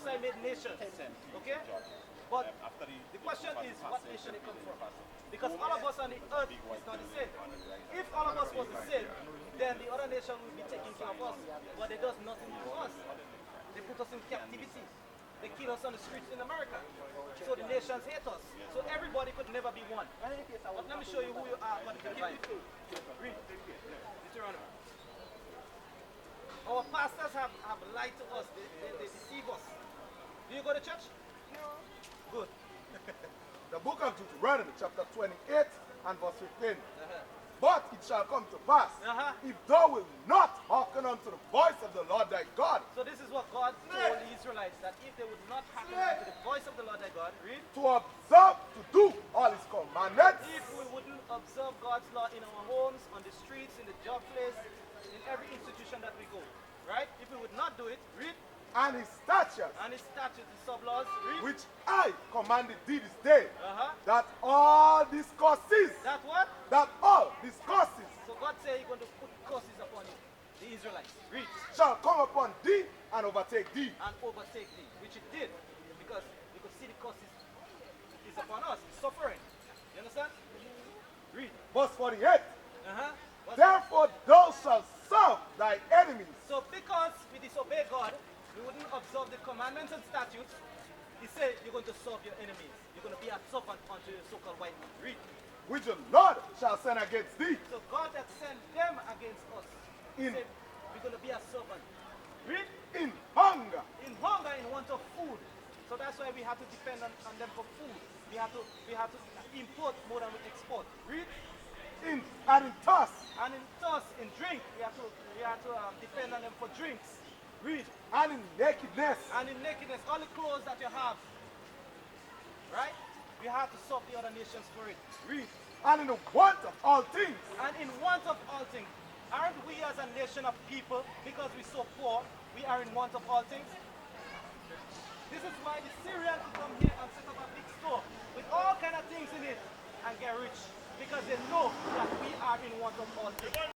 I made nations. Okay? But the question is, what nation they come from? Because all of us on the earth is not the same. If all of us was the same, then the other nation will be taking care of us. But they does nothing to us. They put us in captivity. They kill us on the streets in America. So the nations hate us. So everybody could never be one. But let me show you who you are. What the Bible. Read. Deuteronomy. Our pastors have lied to us. They deceive us. Do you go to church? No. Good. The book of Deuteronomy, chapter 28 and verse 15. But it shall come to pass, if thou wilt not hearken unto the voice of the Lord thy God. So this is what God told the Israelites, that if they would not hearken unto the voice of the Lord thy God, read. To observe, to do all his commandments. If we wouldn't observe God's law in our homes, on the streets, in the job place, in every institution that we go, right? If we would not do it, read. And his statutes. And his statutes, his sub-laws, read. Which I commanded thee this day. That all these curses. That what? That all these curses. So God said he's going to put curses upon you, the Israelites. Read. Shall come upon thee and overtake thee. And overtake thee, which it did. Because you could see the curses is upon us, suffering. You understand? Read. Verse 48. Therefore thou shalt serve thy enemies. So because we disobey God, we wouldn't observe the commandments and statutes, he said you're going to serve your enemies. You're going to be a servant unto your so-called white man. Read. Which the Lord shall send against thee. So God has sent them against us. He said we're going to be a servant. Read. In hunger. In hunger, in want of food. So that's why we have to depend on them for food. We have to import more than we export. Read. And in thirst. And in thirst, in drink, we have to depend on them for drinks. Read. And in nakedness. And in nakedness, all the clothes that you have, right? You have to serve the other nations for it. Read. And in the want of all things. And in want of all things. Aren't we as a nation of people, because we're so poor, we are in want of all things? This is why the Syrians come here and set up a big store with all kind of things in it and get rich. Because they know that we are in want of all things.